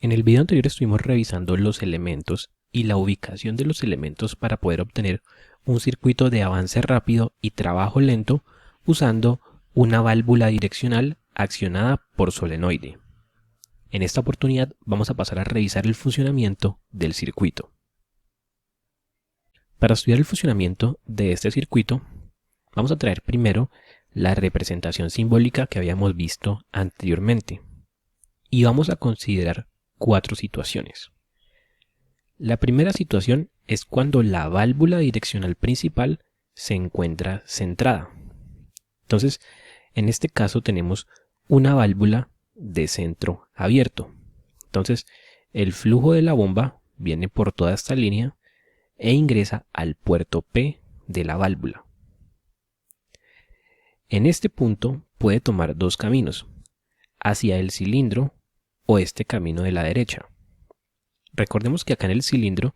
En el video anterior estuvimos revisando los elementos y la ubicación de los elementos para poder obtener un circuito de avance rápido y trabajo lento usando una válvula direccional accionada por solenoide. En esta oportunidad vamos a pasar a revisar el funcionamiento del circuito. Para estudiar el funcionamiento de este circuito, vamos a traer primero la representación simbólica que habíamos visto anteriormente y vamos a considerar 4 situaciones. La primera situación es cuando la válvula direccional principal se encuentra centrada. Entonces, en este caso tenemos una válvula de centro abierto. Entonces, el flujo de la bomba viene por toda esta línea e ingresa al puerto P de la válvula. En este punto puede tomar dos caminos, hacia el cilindro o este camino de la derecha. Recordemos que acá en el cilindro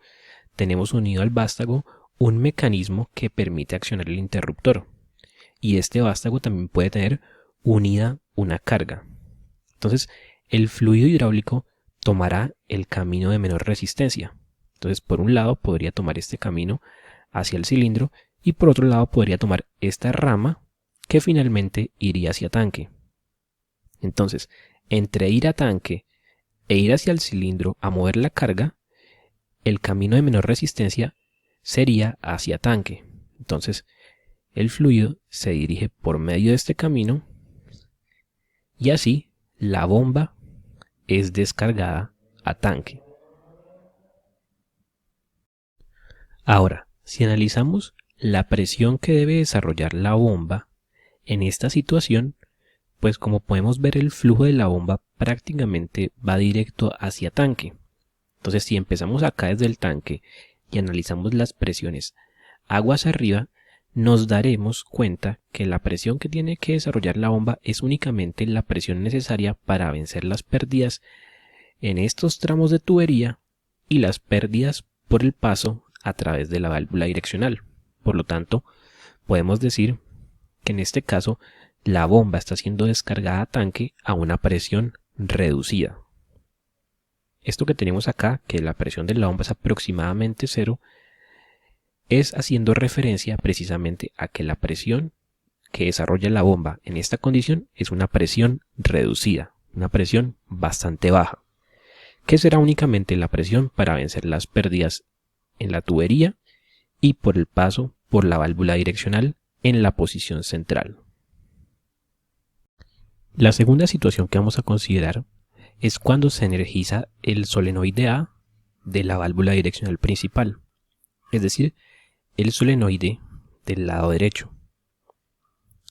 tenemos unido al vástago un mecanismo que permite accionar el interruptor, y este vástago también puede tener unida una carga. Entonces, el fluido hidráulico tomará el camino de menor resistencia. Entonces, por un lado podría tomar este camino hacia el cilindro y por otro lado podría tomar esta rama que finalmente iría hacia tanque. Entonces, entre ir a tanque e ir hacia el cilindro a mover la carga, el camino de menor resistencia sería hacia tanque. Entonces, el fluido se dirige por medio de este camino y así la bomba es descargada a tanque. Ahora, si analizamos la presión que debe desarrollar la bomba en esta situación, pues como podemos ver, el flujo de la bomba prácticamente va directo hacia tanque. Entonces, si empezamos acá desde el tanque y analizamos las presiones aguas arriba, nos daremos cuenta que la presión que tiene que desarrollar la bomba es únicamente la presión necesaria para vencer las pérdidas en estos tramos de tubería y las pérdidas por el paso a través de la válvula direccional. Por lo tanto, podemos decir que en este caso la bomba está siendo descargada a tanque a una presión reducida. Esto que tenemos acá, que la presión de la bomba es aproximadamente 0, es haciendo referencia precisamente a que la presión que desarrolla la bomba en esta condición es una presión reducida, una presión bastante baja, que será únicamente la presión para vencer las pérdidas en la tubería y por el paso por la válvula direccional en la posición central. La segunda situación que vamos a considerar es cuando se energiza el solenoide A de la válvula direccional principal, es decir, el solenoide del lado derecho.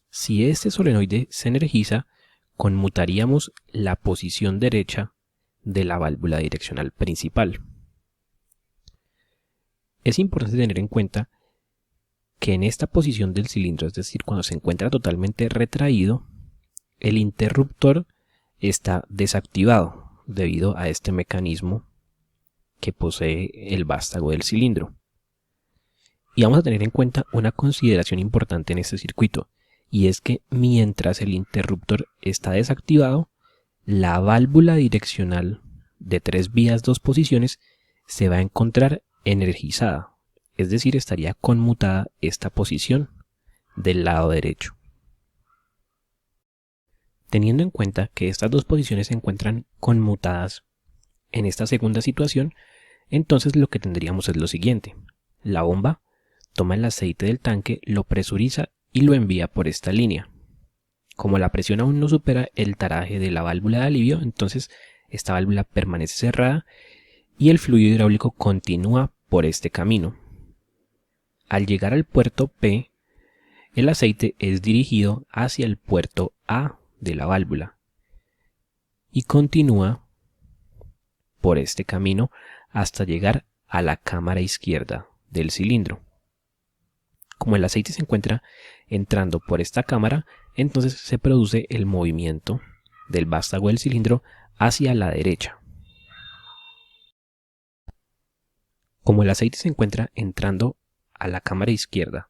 Si este solenoide se energiza, conmutaríamos la posición derecha de la válvula direccional principal. Es importante tener en cuenta que en esta posición del cilindro, es decir, cuando se encuentra totalmente retraído, el interruptor está desactivado debido a este mecanismo que posee el vástago del cilindro. Y vamos a tener en cuenta una consideración importante en este circuito, y es que mientras el interruptor está desactivado, la válvula direccional de 3 vías 2 posiciones se va a encontrar energizada, es decir, estaría conmutada esta posición del lado derecho. Teniendo en cuenta que estas dos posiciones se encuentran conmutadas en esta segunda situación, entonces lo que tendríamos es lo siguiente: la bomba toma el aceite del tanque, lo presuriza y lo envía por esta línea. Como la presión aún no supera el taraje de la válvula de alivio, entonces esta válvula permanece cerrada y el fluido hidráulico continúa por este camino. Al llegar al puerto P, el aceite es dirigido hacia el puerto A de la válvula y continúa por este camino hasta llegar a la cámara izquierda del cilindro. Como el aceite se encuentra entrando por esta cámara, entonces se produce el movimiento del vástago del cilindro hacia la derecha. Como el aceite se encuentra entrando a la cámara izquierda,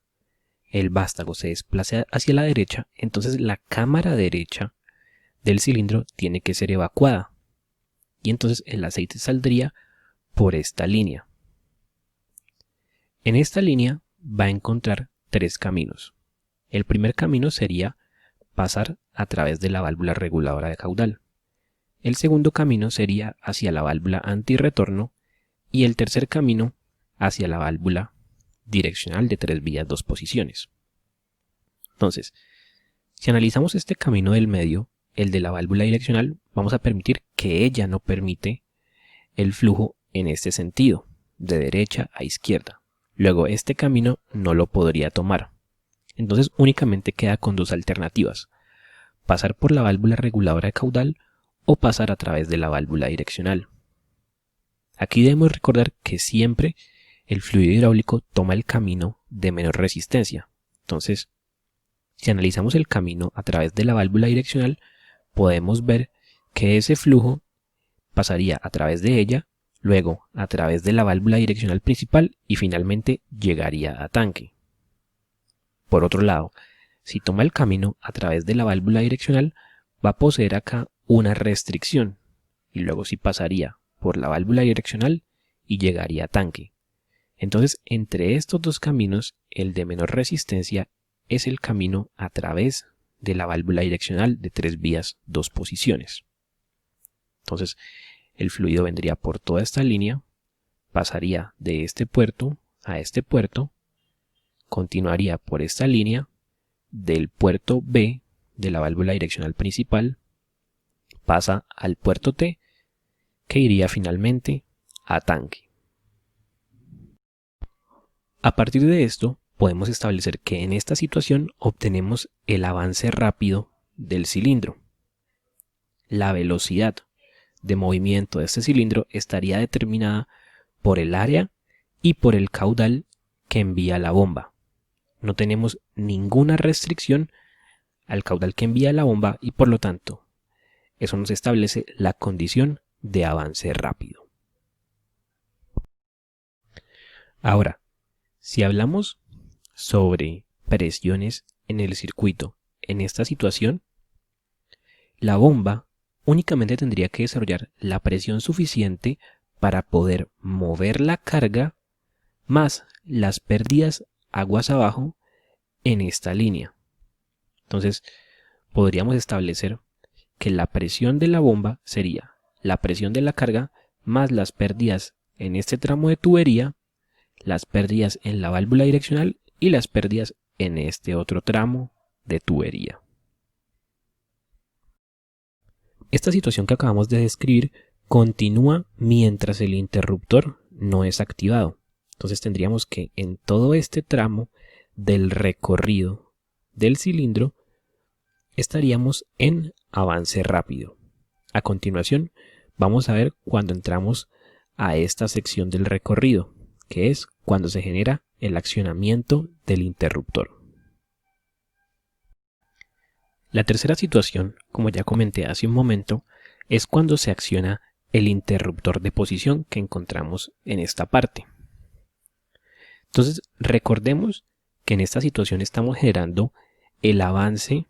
el vástago se desplaza hacia la derecha, entonces la cámara derecha del cilindro tiene que ser evacuada. y entonces el aceite saldría por esta línea. En esta línea va a encontrar tres caminos. El primer camino sería pasar a través de la válvula reguladora de caudal. El segundo camino sería hacia la válvula antirretorno y el tercer camino hacia la válvula direccional de 3 vías 2 posiciones. Entonces, si analizamos este camino del medio, el de la válvula direccional, vamos a permitir que ella no permite el flujo en este sentido, de derecha a izquierda. Luego este camino no lo podría tomar. Entonces únicamente queda con dos alternativas: pasar por la válvula reguladora de caudal o pasar a través de la válvula direccional. Aquí debemos recordar que siempre el fluido hidráulico toma el camino de menor resistencia. Entonces, si analizamos el camino a través de la válvula direccional, podemos ver que ese flujo pasaría a través de ella, luego a través de la válvula direccional principal y finalmente llegaría a tanque. Por otro lado, si toma el camino a través de la válvula direccional, va a poseer acá una restricción y luego sí pasaría por la válvula direccional y llegaría a tanque. Entonces, entre estos dos caminos, el de menor resistencia es el camino a través de la válvula direccional de 3 vías 2 posiciones. Entonces, el fluido vendría por toda esta línea, pasaría de este puerto a este puerto, continuaría por esta línea del puerto B de la válvula direccional principal, pasa al puerto T, que iría finalmente a tanque. A partir de esto, podemos establecer que en esta situación obtenemos el avance rápido del cilindro. La velocidad de movimiento de este cilindro estaría determinada por el área y por el caudal que envía la bomba. No tenemos ninguna restricción al caudal que envía la bomba y por lo tanto eso nos establece la condición de avance rápido. Ahora, si hablamos sobre presiones en el circuito en esta situación, la bomba únicamente tendría que desarrollar la presión suficiente para poder mover la carga más las pérdidas aguas abajo en esta línea. Entonces, podríamos establecer que la presión de la bomba sería la presión de la carga más las pérdidas en este tramo de tubería, las pérdidas en la válvula direccional y las pérdidas en este otro tramo de tubería. Esta situación que acabamos de describir continúa mientras el interruptor no es activado. Entonces tendríamos que en todo este tramo del recorrido del cilindro estaríamos en avance rápido. A continuación vamos a ver cuando entramos a esta sección del recorrido, que es cuando se genera el accionamiento del interruptor. La tercera situación, como ya comenté hace un momento, es cuando se acciona el interruptor de posición que encontramos en esta parte. Entonces, recordemos que en esta situación estamos generando el avance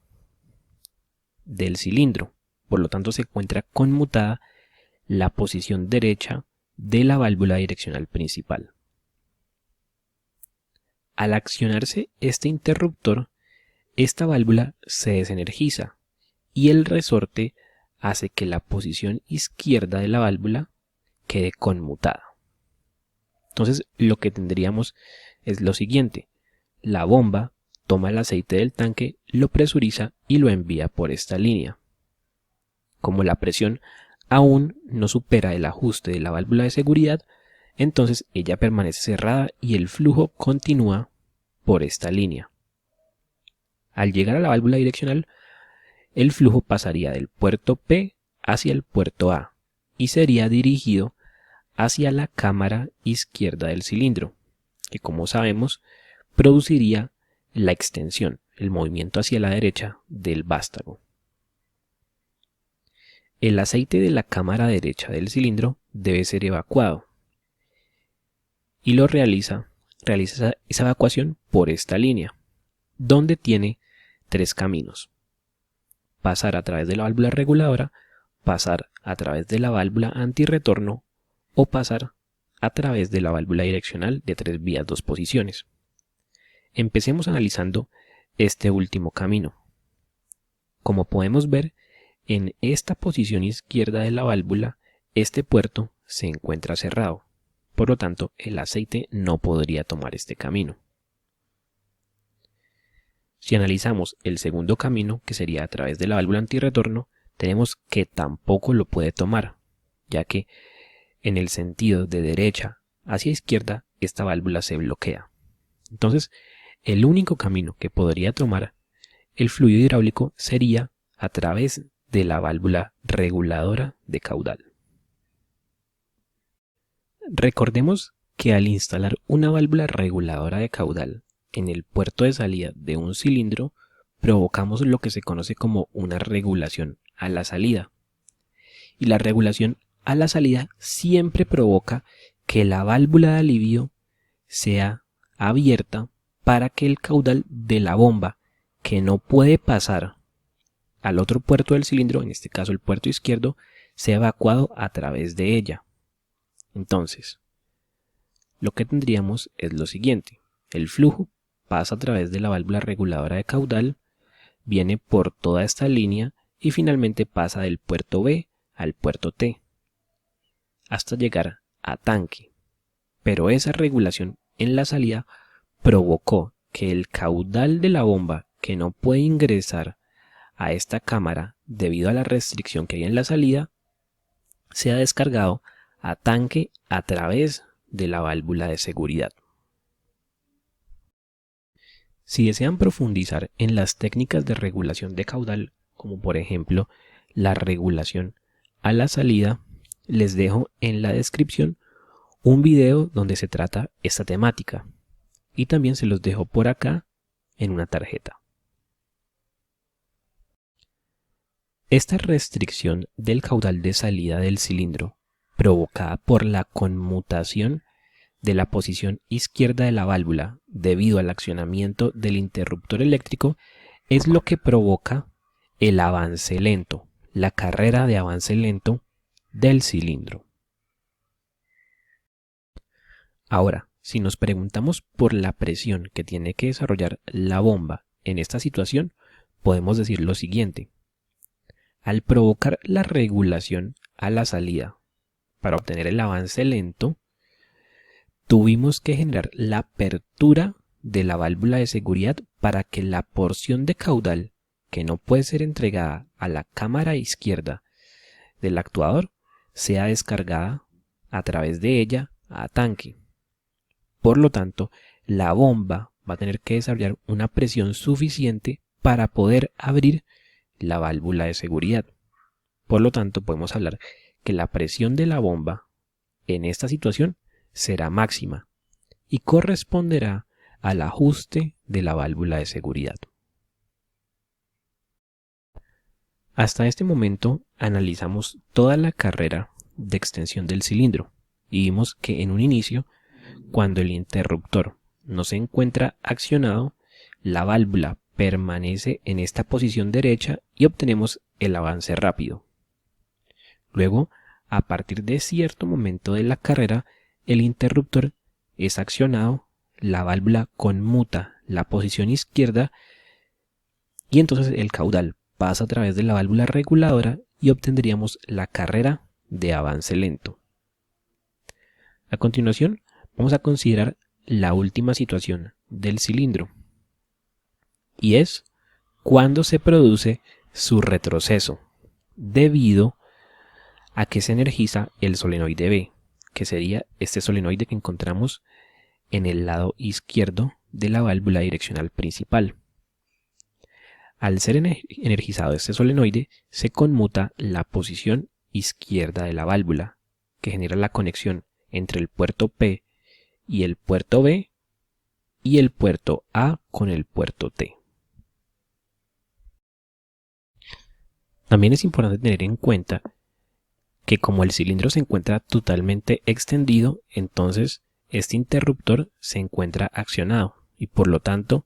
del cilindro. Por lo tanto, se encuentra conmutada la posición derecha de la válvula direccional principal. Al accionarse este interruptor, esta válvula se desenergiza y el resorte hace que la posición izquierda de la válvula quede conmutada. Entonces, lo que tendríamos es lo siguiente: la bomba toma el aceite del tanque, lo presuriza y lo envía por esta línea. Como la presión aún no supera el ajuste de la válvula de seguridad, entonces ella permanece cerrada y el flujo continúa por esta línea. Al llegar a la válvula direccional, el flujo pasaría del puerto P hacia el puerto A y sería dirigido hacia la cámara izquierda del cilindro, que como sabemos produciría la extensión, el movimiento hacia la derecha del vástago. El aceite de la cámara derecha del cilindro debe ser evacuado y lo realiza esa evacuación por esta línea, donde tiene tres caminos: pasar a través de la válvula reguladora, pasar a través de la válvula antirretorno o pasar a través de la válvula direccional de 3 vías 2 posiciones. Empecemos analizando este último camino. Como podemos ver, en esta posición izquierda de la válvula, este puerto se encuentra cerrado. Por lo tanto, el aceite no podría tomar este camino. Si analizamos el segundo camino, que sería a través de la válvula antirretorno, tenemos que tampoco lo puede tomar, ya que en el sentido de derecha hacia izquierda, esta válvula se bloquea. Entonces, el único camino que podría tomar el fluido hidráulico sería a través de la válvula reguladora de caudal. Recordemos que al instalar una válvula reguladora de caudal en el puerto de salida de un cilindro, provocamos lo que se conoce como una regulación a la salida. Y la regulación a la salida siempre provoca que la válvula de alivio sea abierta para que el caudal de la bomba, que no puede pasar al otro puerto del cilindro, en este caso el puerto izquierdo, sea evacuado a través de ella. Entonces, lo que tendríamos es lo siguiente: el flujo pasa a través de la válvula reguladora de caudal, viene por toda esta línea y finalmente pasa del puerto B al puerto T hasta llegar a tanque. Pero esa regulación en la salida provocó que el caudal de la bomba, que no puede ingresar a esta cámara debido a la restricción que hay en la salida, sea descargado a tanque a través de la válvula de seguridad. Si desean profundizar en las técnicas de regulación de caudal, como por ejemplo la regulación a la salida, les dejo en la descripción un video donde se trata esta temática y también se los dejo por acá en una tarjeta. Esta restricción del caudal de salida del cilindro, provocada por la conmutación de la posición izquierda de la válvula debido al accionamiento del interruptor eléctrico, es lo que provoca el avance lento, la carrera de avance lento del cilindro. Ahora, si nos preguntamos por la presión que tiene que desarrollar la bomba en esta situación, podemos decir lo siguiente: al provocar la regulación a la salida para obtener el avance lento, tuvimos que generar la apertura de la válvula de seguridad para que la porción de caudal que no puede ser entregada a la cámara izquierda del actuador sea descargada a través de ella a tanque. Por lo tanto, la bomba va a tener que desarrollar una presión suficiente para poder abrir la válvula de seguridad. Por lo tanto, podemos hablar que la presión de la bomba en esta situación será máxima y corresponderá al ajuste de la válvula de seguridad. Hasta este momento analizamos toda la carrera de extensión del cilindro y vimos que en un inicio, cuando el interruptor no se encuentra accionado, la válvula permanece en esta posición derecha y obtenemos el avance rápido. Luego, a partir de cierto momento de la carrera, el interruptor es accionado, la válvula conmuta la posición izquierda y entonces el caudal pasa a través de la válvula reguladora y obtendríamos la carrera de avance lento. A continuación, vamos a considerar la última situación del cilindro, y es cuando se produce su retroceso debido a que se energiza el solenoide B, que sería este solenoide que encontramos en el lado izquierdo de la válvula direccional principal. Al ser energizado este solenoide, se conmuta la posición izquierda de la válvula, que genera la conexión entre el puerto P y el puerto B y el puerto A con el puerto T. También es importante tener en cuenta que como el cilindro se encuentra totalmente extendido, entonces este interruptor se encuentra accionado y por lo tanto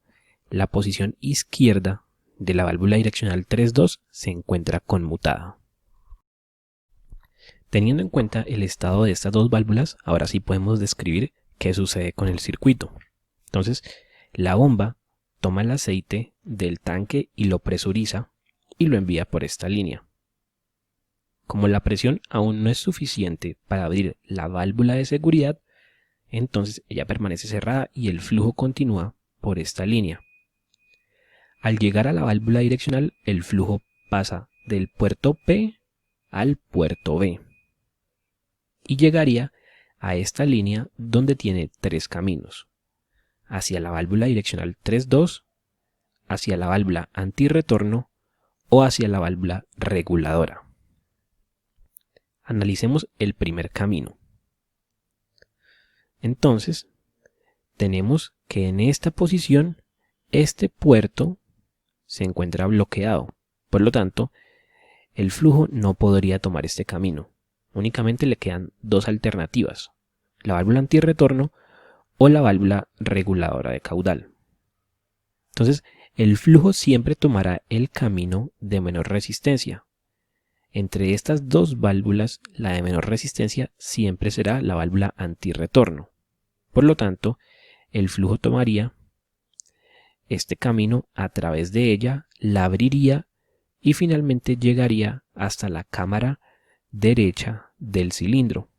la posición izquierda de la válvula direccional 3.2 se encuentra conmutada. Teniendo en cuenta el estado de estas dos válvulas, ahora sí podemos describir qué sucede con el circuito. Entonces, la bomba toma el aceite del tanque y lo presuriza y lo envía por esta línea. Como la presión aún no es suficiente para abrir la válvula de seguridad, entonces ella permanece cerrada y el flujo continúa por esta línea. Al llegar a la válvula direccional, el flujo pasa del puerto P al puerto B y llegaría a esta línea donde tiene tres caminos: hacia la válvula direccional 3.2, hacia la válvula antirretorno o hacia la válvula reguladora. Analicemos el primer camino. Entonces, tenemos que en esta posición este puerto se encuentra bloqueado. Por lo tanto, el flujo no podría tomar este camino. Únicamente le quedan dos alternativas: la válvula antirretorno o la válvula reguladora de caudal. Entonces, el flujo siempre tomará el camino de menor resistencia. Entre estas dos válvulas, la de menor resistencia siempre será la válvula antirretorno. Por lo tanto, el flujo tomaría este camino a través de ella, la abriría y finalmente llegaría hasta la cámara derecha del cilindro,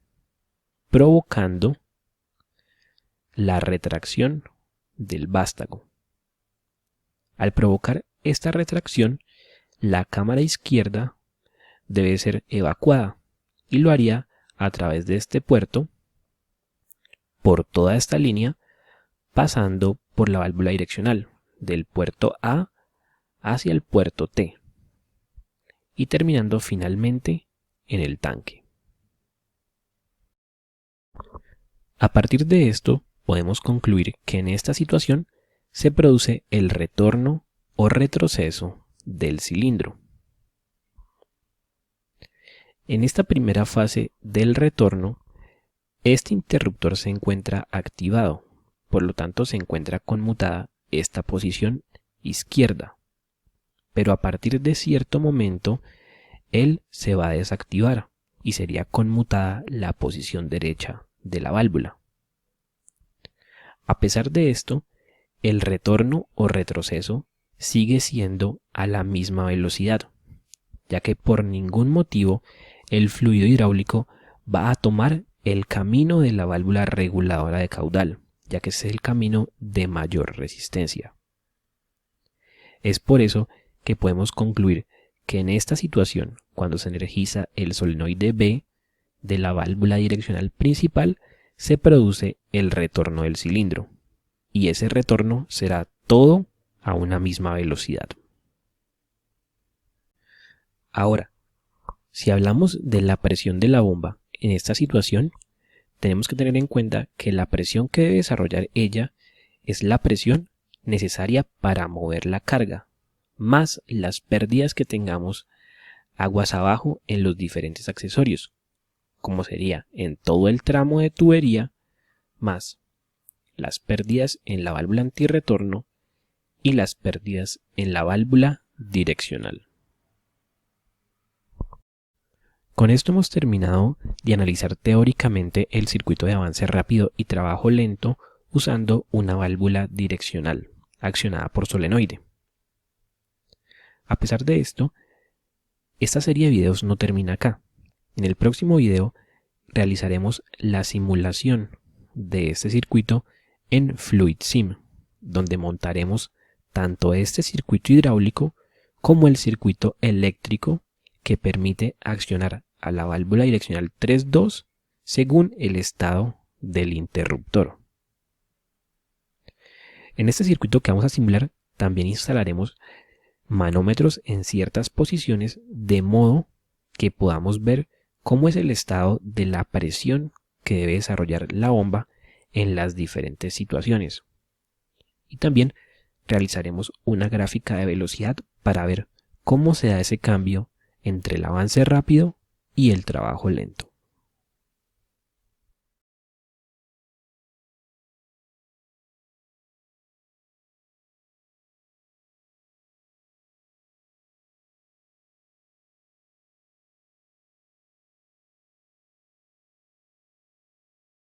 provocando la retracción del vástago. Al provocar esta retracción, la cámara izquierda debe ser evacuada y lo haría a través de este puerto, por toda esta línea, pasando por la válvula direccional del puerto A hacia el puerto T y terminando finalmente en el tanque. A partir de esto, podemos concluir que en esta situación se produce el retorno o retroceso del cilindro. En esta primera fase del retorno, este interruptor se encuentra activado, por lo tanto se encuentra conmutada esta posición izquierda, pero a partir de cierto momento él se va a desactivar y sería conmutada la posición derecha de la válvula. A pesar de esto, el retorno o retroceso sigue siendo a la misma velocidad, ya que por ningún motivo el fluido hidráulico va a tomar el camino de la válvula reguladora de caudal, ya que es el camino de mayor resistencia. Es por eso que podemos concluir que en esta situación, cuando se energiza el solenoide B de la válvula direccional principal, se produce el retorno del cilindro, y ese retorno será todo a una misma velocidad. Ahora, si hablamos de la presión de la bomba en esta situación, tenemos que tener en cuenta que la presión que debe desarrollar ella es la presión necesaria para mover la carga, más las pérdidas que tengamos aguas abajo en los diferentes accesorios, como sería en todo el tramo de tubería, más las pérdidas en la válvula antirretorno y las pérdidas en la válvula direccional. Con esto hemos terminado de analizar teóricamente el circuito de avance rápido y trabajo lento usando una válvula direccional accionada por solenoide. A pesar de esto, esta serie de videos no termina acá. En el próximo video realizaremos la simulación de este circuito en FluidSim, donde montaremos tanto este circuito hidráulico como el circuito eléctrico que permite accionar a la válvula direccional 3.2 según el estado del interruptor. En este circuito que vamos a simular también instalaremos manómetros en ciertas posiciones de modo que podamos ver cómo es el estado de la presión que debe desarrollar la bomba en las diferentes situaciones. Y también realizaremos una gráfica de velocidad para ver cómo se da ese cambio entre el avance rápido y el trabajo lento.